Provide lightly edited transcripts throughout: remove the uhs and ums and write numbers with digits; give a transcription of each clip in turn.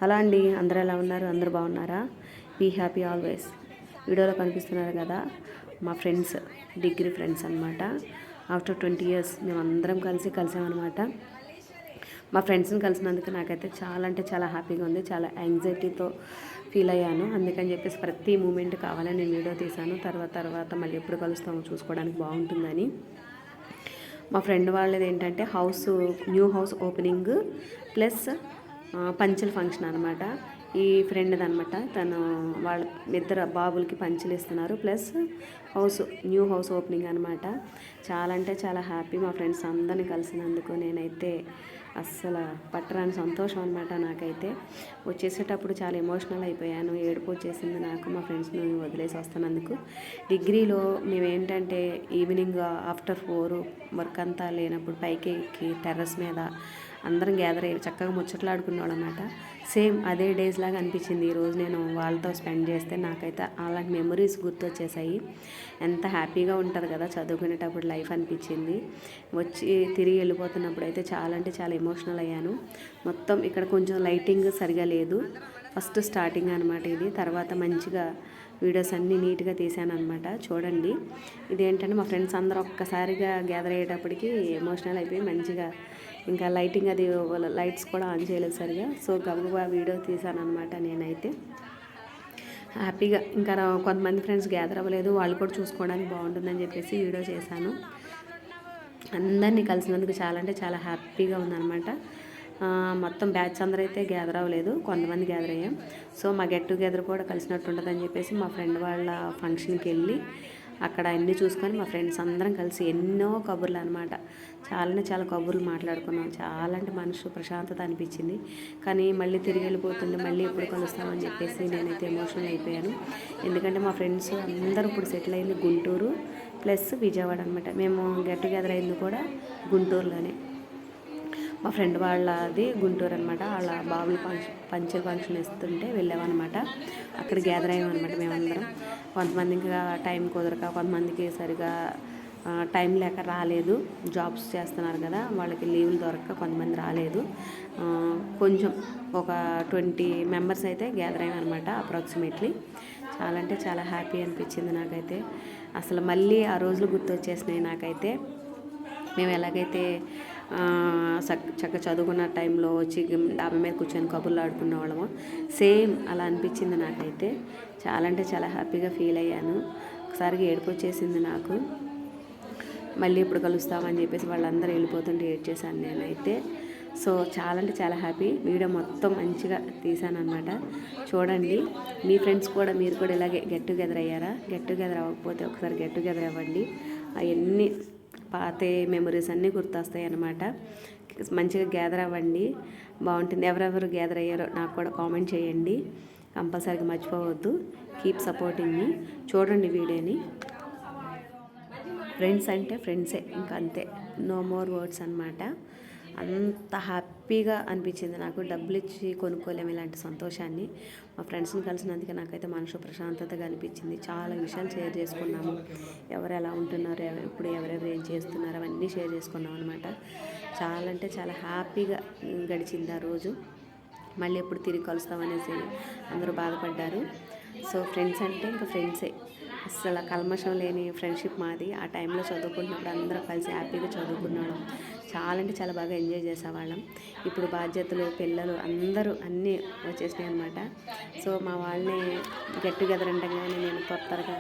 Hello అండి, అందరూ ఎలా ఉన్నారు? అందరూ బాగున్నారా? Be happy always. వీడియోలో కనిపిస్తున్నారు కదా మా ఫ్రెండ్స్, డిగ్రీ ఫ్రెండ్స్ అనమాట. ఆఫ్టర్ 20 years మేమందరం కలిసామన్నమాట. మా ఫ్రెండ్స్ని కలిసినందుకు నాకైతే చాలా అంటే చాలా హ్యాపీగా ఉంది. చాలా యాంగ్జైటీతో ఫీల్ అయ్యాను. అందుకని చెప్పేసి ప్రతి మూమెంట్ కావాలని నేను వీడియో తీశాను. తర్వాత మళ్ళీ ఎప్పుడు కలుస్తామో చూసుకోవడానికి బాగుంటుందని. మా ఫ్రెండ్ వాళ్ళది ఏంటంటే న్యూ హౌస్ ఓపెనింగ్ ప్లస్ పంచెల ఫంక్షన్ అనమాట. ఈ ఫ్రెండ్ది అనమాట. తను వాళ్ళ ఇద్దరు బాబులకి పంచెలు ఇస్తున్నారు, ప్లస్ న్యూ హౌస్ ఓపెనింగ్ అనమాట. చాలా అంటే చాలా హ్యాపీ మా ఫ్రెండ్స్ అందరిని కలిసినందుకు. నేనైతే అస్సలు పట్టరాని సంతోషం అనమాట. నాకైతే వచ్చేసేటప్పుడు చాలా ఎమోషనల్ అయిపోయాను. ఏడుపు వచ్చేసింది నాకు మా ఫ్రెండ్స్ని వదిలేసి వస్తున్నందుకు. డిగ్రీలో మేమేంటంటే ఈవినింగ్ ఆఫ్టర్ 4 వర్క్ అంతా లేనప్పుడు పైకి ఎక్కి టెర్రస్ మీద అందరం గ్యాదర్ అయ్యి చక్కగా ముచ్చట్లాడుకునేవాళ్ళం అనమాట. సేమ్ అదే డేస్ లాగా అనిపించింది ఈరోజు నేను వాళ్ళతో స్పెండ్ చేస్తే. నాకైతే అలాంటి మెమరీస్ గుర్తొచ్చేసాయి. ఎంత హ్యాపీగా ఉంటుంది కదా చదువుకునేటప్పుడు లైఫ్ అనిపించింది. వచ్చి తిరిగి వెళ్ళిపోతున్నప్పుడు అయితే చాలా అంటే చాలా ఎమోషనల్ అయ్యాను. మొత్తం ఇక్కడ కొంచెం లైటింగ్ సరిగా లేదు. ఫస్ట్ స్టార్టింగ్ అనమాట ఇది. తర్వాత మంచిగా వీడియోస్ అన్నీ నీట్గా తీసాను అనమాట. చూడండి, ఇదేంటంటే మా ఫ్రెండ్స్ అందరూ ఒక్కసారిగా గ్యాదర్ అయ్యేటప్పటికి ఎమోషనల్ అయిపోయి మంచిగా ఇంకా లైటింగ్ అది లైట్స్ కూడా ఆన్ చేయలేదు సరిగా. సో గబగబా వీడియో తీసాను అనమాట. నేనైతే హ్యాపీగా ఇంకా కొంతమంది ఫ్రెండ్స్ గ్యాదర్ అవ్వలేదు, వాళ్ళు కూడా చూసుకోవడానికి బాగుంటుందని చెప్పేసి వీడియో చేశాను. అందరినీ కలిసినందుకు చాలా అంటే చాలా హ్యాపీగా ఉందన్నమాట. మొత్తం బ్యాచ్ అందరూ అయితే గ్యాదర్ అవ్వలేదు, కొంతమంది గ్యాదర్ అయ్యాం. సో మా గెట్ టుగెదర్ కూడా కలిసినట్టు ఉంటుందని చెప్పేసి మా ఫ్రెండ్ వాళ్ళ ఫంక్షన్కి వెళ్ళి అక్కడ అన్నీ చూసుకొని మా ఫ్రెండ్స్ అందరం కలిసి ఎన్నో కబుర్లు అనమాట. చాలా కబుర్లు మాట్లాడుకున్నాం. చాలా అంటే మనసు ప్రశాంతత అనిపించింది. కానీ మళ్ళీ తిరిగి వెళ్ళిపోతుంది, మళ్ళీ ఎప్పుడు కలుస్తామని చెప్పేసి నేనైతే ఎమోషనల్ అయిపోయాను. ఎందుకంటే మా ఫ్రెండ్స్ అందరూ ఇప్పుడు సెటిల్ అయింది గుంటూరు ప్లస్ విజయవాడ అనమాట. మేము గెట్ టుగెదర్ అయింది కూడా గుంటూరులోనే. మా ఫ్రెండ్ వాళ్ళది గుంటూరు అనమాట. వాళ్ళ బాబులు పంచెల ఫంక్షన్ ఇస్తుంటే వెళ్ళామన్నమాట. అక్కడ గ్యాదర్ అయ్యామన్నమాట మేమందరం. కొంతమంది ఇంకా టైం కుదరక, కొంతమందికి సరిగా టైం లేక రాలేదు. జాబ్స్ చేస్తున్నారు కదా, వాళ్ళకి లీవులు దొరక్క కొంతమంది రాలేదు. కొంచెం ఒక 20 మెంబర్స్ అయితే గ్యాదర్ అయ్యామన్నమాట అప్రాక్సిమేట్లీ. చాలా అంటే చాలా హ్యాపీ అనిపించింది నాకైతే. అసలు మళ్ళీ ఆ రోజులు గుర్తొచ్చేసినాయి నాకైతే. మేము ఎలాగైతే చక్కగా చదువుకున్న టైంలో వచ్చి డాబా మీద కూర్చొని కబుర్లు ఆడుకునే వాళ్ళము, సేమ్ అలా అనిపించింది నాకైతే. చాలా అంటే చాలా హ్యాపీగా ఫీల్ అయ్యాను. ఒకసారిగా ఏడుపు వచ్చేసింది నాకు. మళ్ళీ ఇప్పుడు కలుస్తామని చెప్పేసి వాళ్ళందరూ వెళ్ళిపోతుంటే ఏడ్చేసాను నేనైతే. సో చాలా అంటే చాలా హ్యాపీ. వీడియో మొత్తం మంచిగా తీసాను అనమాట. చూడండి, మీ ఫ్రెండ్స్ కూడా మీరు కూడా ఇలాగే గెట్ టుగెదర్ అయ్యారా? గెట్ టుగెదర్ అవ్వకపోతే ఒకసారి గెట్ టుగెదర్ అవ్వండి. అవన్నీ పాత మెమరీస్ అన్నీ గుర్తొస్తాయి అన్నమాట. మంచిగా గ్యాదర్ అవ్వండి, బాగుంటుంది. ఎవరెవరు గ్యాదర్ అయ్యారో నాకు కూడా కామెంట్ చేయండి. కంపల్సరీగా మర్చిపోవద్దు. కీప్ సపోర్టింగ్ మీ. చూడండి వీడియోని. ఫ్రెండ్స్ అంటే ఫ్రెండ్సే, ఇంకా అంతే. నో మోర్ వర్డ్స్ అనమాట. అంత హ్యాపీగా అనిపించింది నాకు. డబ్బులు ఇచ్చి కొనుక్కోలేము ఇలాంటి సంతోషాన్ని. మా ఫ్రెండ్స్ని కలిసినందుకే నాకైతే మనసు ప్రశాంతతగా అనిపించింది. చాలా విషయాలు షేర్ చేసుకున్నాము. ఎవరు ఎలా ఉంటున్నారు, ఇప్పుడు ఎవరెవరు ఏం చేస్తున్నారు, అవన్నీ షేర్ చేసుకున్నాం అనమాట. చాలా అంటే చాలా హ్యాపీగా గడిచింది ఆ రోజు. మళ్ళీ ఎప్పుడు తిరిగి కలుస్తామనేసి అందరూ బాధపడ్డారు. సో ఫ్రెండ్స్ అంటే ఇంకా ఫ్రెండ్సే. అసలు కల్మషం లేని ఫ్రెండ్షిప్ మాది. ఆ టైంలో చదువుకుంటున్నప్పుడు అందరూ కలిసి హ్యాపీగా చదువుకున్నాం. చాలా అంటే చాలా బాగా ఎంజాయ్ చేసేవాళ్ళం. ఇప్పుడు బాధ్యతలు, పిల్లలు అందరూ అన్నీ వచ్చేసినాయి అనమాట. సో మా వాళ్ళని గెట్ టుగెదర్ అంటగానే నేను త్వరగా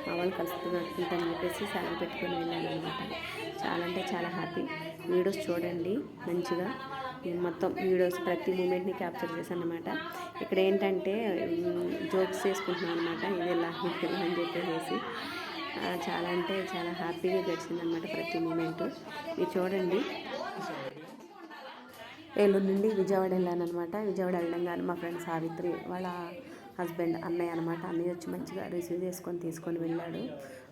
మా వాళ్ళు కలుస్తున్నట్టుందని చెప్పేసి సెలవు పెట్టుకొని వెళ్ళాను అనమాట. చాలా అంటే చాలా హ్యాపీ. వీడియోస్ చూడండి మంచిగా. మొత్తం వీడియోస్ ప్రతి మూమెంట్ని క్యాప్చర్ చేశాను అనమాట. ఇక్కడ ఏంటంటే జోక్స్ చేసుకుంటున్నాను అనమాట. ఇది ఇలా అని చెప్పేసి చాలా అంటే చాలా హ్యాపీగా గడిచిందనమాట ప్రతి మూమెంట్. మీరు చూడండి. ఏలూరు నుండి విజయవాడ వెళ్ళాను అనమాట. విజయవాడ వెళ్ళంగానే మా ఫ్రెండ్ సావిత్రి వాళ్ళ హస్బెండ్ అన్నయ్య అనమాట. అన్నయ్య వచ్చి మంచిగా రిసీవ్ తీసుకొని వెళ్ళాడు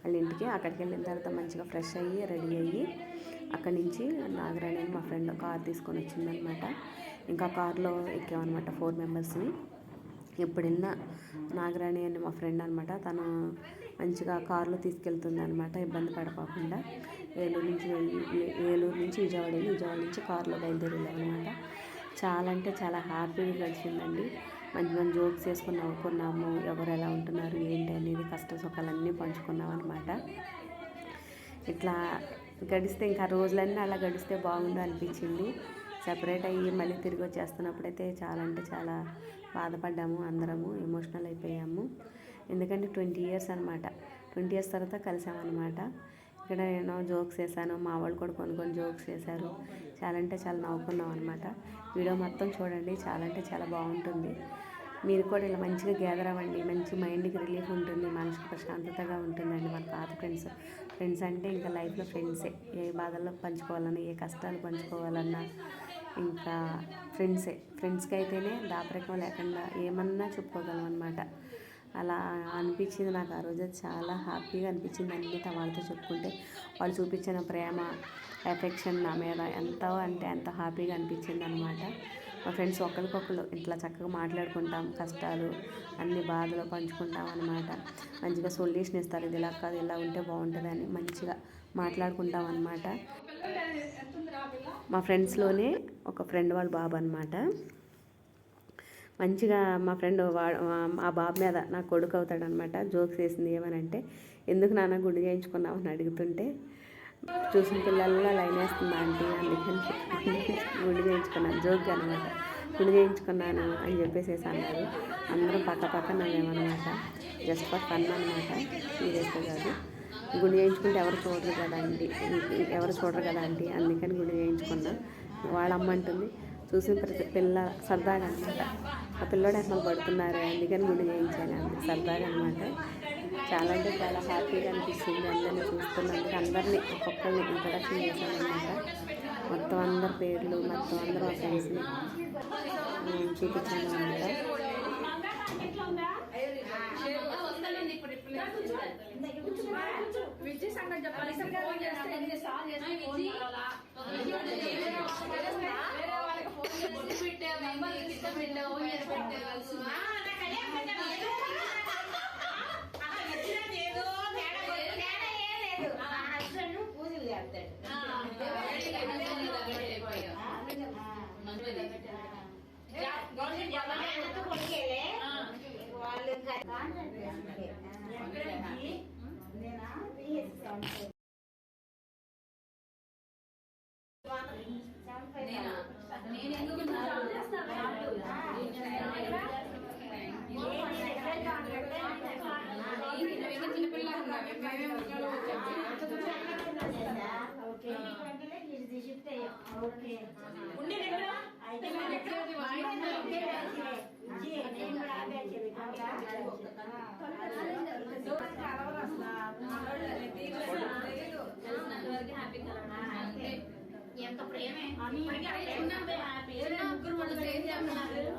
వాళ్ళ ఇంటికి. అక్కడికి వెళ్ళిన తర్వాత మంచిగా ఫ్రెష్ అయ్యి రెడీ అయ్యి అక్కడి నుంచి నాగరాణి మా ఫ్రెండ్ కార్ తీసుకొని వచ్చిందనమాట. ఇంకా కార్లో ఎక్కామన్నమాట 4 మెంబర్స్ని. ఎప్పుడు వెళ్ళినా నాగరాణి అని మా ఫ్రెండ్ అనమాట, తను మంచిగా కార్లో తీసుకెళ్తుంది అనమాట, ఇబ్బంది పడకుండా. ఏలూరు నుంచి విజయవాడ వెళ్ళి విజయవాడ నుంచి కార్లో బయలుదేరి వెళ్ళామన్నమాట. చాలా అంటే చాలా హ్యాపీగా గడిచిందండి. మంచి మంచి జోక్స్ వేసుకుని నవ్వుకున్నాము. ఎవరు ఎలా ఉంటున్నారు ఏంటి అనేది కష్ట సుఖాలన్నీ పంచుకున్నాం అనమాట. ఇట్లా గడిస్తే ఇంకా రోజులన్నీ అలా గడిస్తే బాగుండు అనిపించింది. సెపరేట్ అయ్యి మళ్ళీ తిరిగి వచ్చేస్తున్నప్పుడైతే చాలా అంటే చాలా బాధపడ్డాము. అందరము ఎమోషనల్ అయిపోయాము. ఎందుకంటే 20 ఇయర్స్ అనమాట. 20 ఇయర్స్ తర్వాత కలిసామన్నమాట. ఇక్కడ నేను జోక్స్ వేసాను, మా వాళ్ళు కూడా కొన్ని జోక్స్ వేశారు. చాలా అంటే చాలా నవ్వుకున్నాం అనమాట. వీడియో మొత్తం చూడండి, చాలా అంటే చాలా బాగుంటుంది. మీరు కూడా ఇలా మంచిగా గ్యాదర్ అవ్వండి. మంచి మైండ్కి రిలీఫ్ ఉంటుంది, మనసుకు ప్రశాంతతగా ఉంటుందండి. మన పాత ఫ్రెండ్స్ అంటే ఇంకా లైఫ్లో ఫ్రెండ్సే. ఏ బాధల్లో పంచుకోవాలన్నా, ఏ కష్టాలు పంచుకోవాలన్నా ఇంకా ఫ్రెండ్స్కి అయితేనే దాపరికం లేకుండా ఏమన్నా చెప్పుకోగలం అనమాట. అలా అనిపించింది నాకు ఆ రోజు. చాలా హ్యాపీగా అనిపించింది అన్నీ వాళ్ళతో చెప్పుకుంటే. వాళ్ళు చూపించిన ప్రేమ, ఎఫెక్షన్ నా మీద ఎంతో అంటే ఎంతో హ్యాపీగా అనిపించింది అనమాట. మా ఫ్రెండ్స్ ఒకరికొకరు ఇట్లా చక్కగా మాట్లాడుకుంటాం, కష్టాలు అన్ని బాధలు పంచుకుంటాం అనమాట. మంచిగా సొల్యూషన్ ఇస్తారు, ఇది ఇలా కాదు ఇలా ఉంటే బాగుంటుందని మంచిగా మాట్లాడుకుంటాం అనమాట. మా ఫ్రెండ్స్లోనే ఒక ఫ్రెండ్ వాళ్ళ బాబు అనమాట. మంచిగా మా ఫ్రెండ్ ఆ బాబు మీద నా కొడుకు అవుతాడనమాట. జోక్స్ వేసింది ఏమనంటే, ఎందుకు నాన్న గుండు చేయించుకున్నామని అడుగుతుంటే, చూసిన పిల్లల్లో లైన్ వేస్తుంది ఆంటీ, అందుకని గుండు చేయించుకున్నాను జోక్గా అనమాట. గుండు చేయించుకున్నాను అని చెప్పేసి అన్నారు. అందరం పక్క నవ్వేమన్నమాట. జస్ట్ ఫర్ ఫన్ అనమాట, సీరియస్గా కాదు. గుండు చేయించుకుంటే ఎవరు చూడరు కదా అండి, అందుకని గుండు చేయించుకున్నా. వాళ్ళ అమ్మ అంటుంది, చూసిన ప్రతి పిల్ల సరదాగా అనమాట. ఆ పిల్లోడు అసలు పడుతున్నారు, అందుకని గుండు చేయించాను అంత సరదాగా అనమాట. చాలా అంటే చాలా హ్యాపీగా అనిపిస్తుంది. అందరినీ చూస్తున్నందుకు అందరినీ ఒక్కొక్కరిని ఇంట్రడక్షన్ చేశాను అనమాట. మొత్తం అందరి పేర్లు, మొత్తం అందరూ మా ఫ్రెండ్స్ని చూపించాను అనమాట. ఎంత ప్రేమే ముగ్గురు వాళ్ళు ఏం చేస్తున్నారు.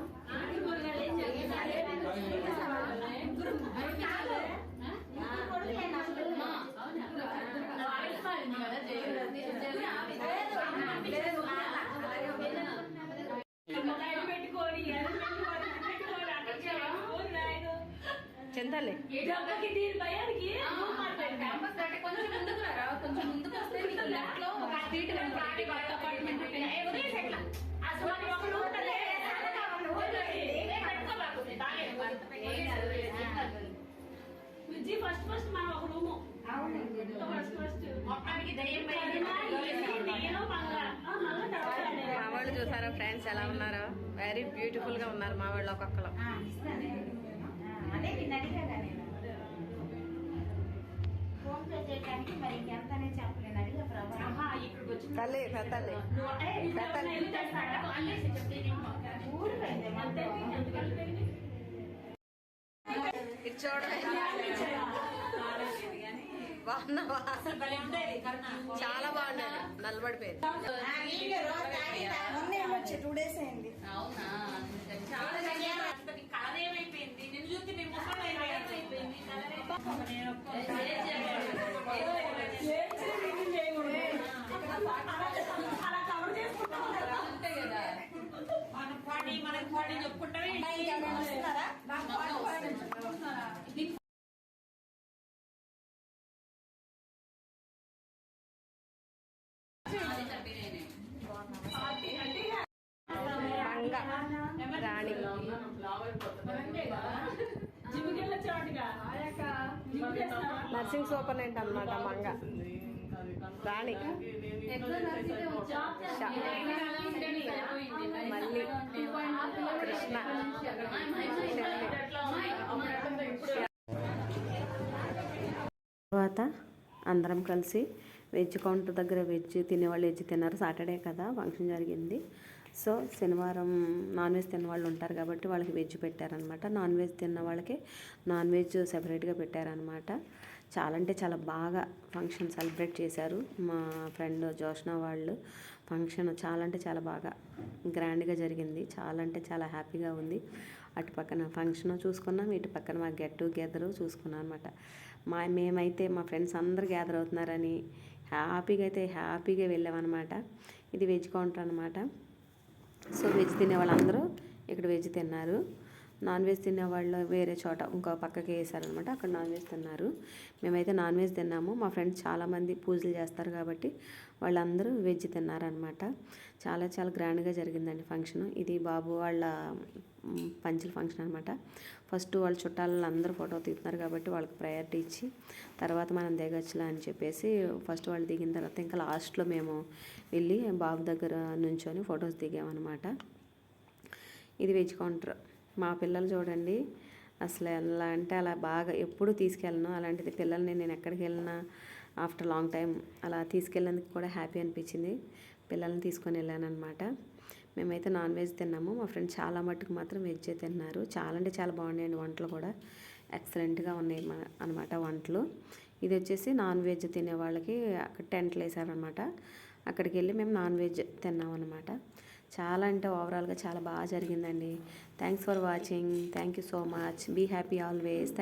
చెందాలి కొంచెం ముందుకు వస్తే ఫస్ట్ మనం ఒక రూము మా వాళ్ళు చూసారా ఫ్రెండ్స్ ఎలా ఉన్నారో? వెరీ బ్యూటిఫుల్గా ఉన్నారు మా వాళ్ళు ఒక్కొక్కరు. తల్లి పెద్దల్లి బాగున్నావా? చాలా బాగుండేది, నల్లబడిపోయింది. అంతే కదా జిమ్కి వెళ్ళొచ్చాడుగా జిమ్ చేస్తావా నర్సింగ్ సూపరింటెండెంట్ అనమాట మంగ రాణి మళ్ళీ కృష్ణ తర్వాత అందరం కలిసి వెజ్ కౌంటర్ దగ్గర వెజ్ తినేవాళ్ళు వెజ్ తిన్నారు. సాటర్డే కదా ఫంక్షన్ జరిగింది. సో శనివారం నాన్ వెజ్ తిన్న వాళ్ళు ఉంటారు కాబట్టి వాళ్ళకి వెజ్ పెట్టారనమాట. నాన్ వెజ్ తిన్న వాళ్ళకి నాన్ వెజ్ సెపరేట్గా పెట్టారనమాట. చాలా అంటే చాలా బాగా ఫంక్షన్ సెలబ్రేట్ చేశారు. మా ఫ్రెండ్ జోష్న వాళ్ళు ఫంక్షన్ చాలా అంటే చాలా బాగా గ్రాండ్గా జరిగింది. చాలా అంటే చాలా హ్యాపీగా ఉంది. అటు పక్కన ఫంక్షన్ చూసుకున్నాం, ఇటు పక్కన మా గెట్ టుగెదర్ చూసుకున్నాం అనమాట. మేమైతే మా ఫ్రెండ్స్ అందరు గ్యాదర్ అవుతున్నారని హ్యాపీగా వెళ్ళామన్నమాట. ఇది వెజ్ కౌంటర్ అనమాట. సో వెజ్ తినే వాళ్ళందరూ ఇక్కడ వెజ్ తిన్నారు. నాన్ వెజ్ తినేవాళ్ళు వేరే చోట ఇంకో పక్కకి వేసారనమాట. అక్కడ నాన్ వెజ్ తిన్నారు. మేమైతే నాన్ వెజ్ తిన్నాము. మా ఫ్రెండ్స్ చాలామంది పూజలు చేస్తారు కాబట్టి వాళ్ళందరూ వెజ్ తిన్నారనమాట. చాలా చాలా గ్రాండ్గా జరిగిందండి ఫంక్షన్. ఇది బాబు వాళ్ళ పంచుల ఫంక్షన్ అనమాట. ఫస్ట్ వాళ్ళ చుట్టాలు అందరూ ఫోటో తీస్తున్నారు కాబట్టి వాళ్ళకి ప్రయారిటీ ఇచ్చి తర్వాత మనం దిగొచ్చులా అని చెప్పేసి ఫస్ట్ వాళ్ళు దిగిన తర్వాత ఇంకా లాస్ట్లో మేము వెళ్ళి బాబు దగ్గర నుంచొని ఫొటోస్ దిగామన్నమాట. ఇది వెజ్ కౌంటర్. మా పిల్లలు చూడండి అసలు ఎలా అంటే అలా బాగా ఎప్పుడూ తీసుకెళ్ళను. అలాంటిది పిల్లల్ని నేను ఎక్కడికి వెళ్ళినా ఆఫ్టర్ లాంగ్ టైం అలా తీసుకెళ్ళినందుకు కూడా హ్యాపీ అనిపించింది. పిల్లల్ని తీసుకొని వెళ్ళాను అనమాట. మేమైతే నాన్ వెజ్ తిన్నాము. మా ఫ్రెండ్స్ చాలా మట్టుకు మాత్రం వెజ్ తిన్నారు. చాలా అంటే చాలా బాగున్నాయండి వంటలు కూడా ఎక్సలెంట్గా ఉన్నాయి అనమాట వంటలు. ఇది వచ్చేసి నాన్ వెజ్ తినే వాళ్ళకి అక్కడ టెంట్లు వేసారనమాట. అక్కడికి వెళ్ళి మేము నాన్ వెజ్ తిన్నాం అనమాట. చాలా అంటే ఓవరాల్గా చాలా బాగా జరిగిందండి. Thanks for watching. Thank you so much. Be happy always.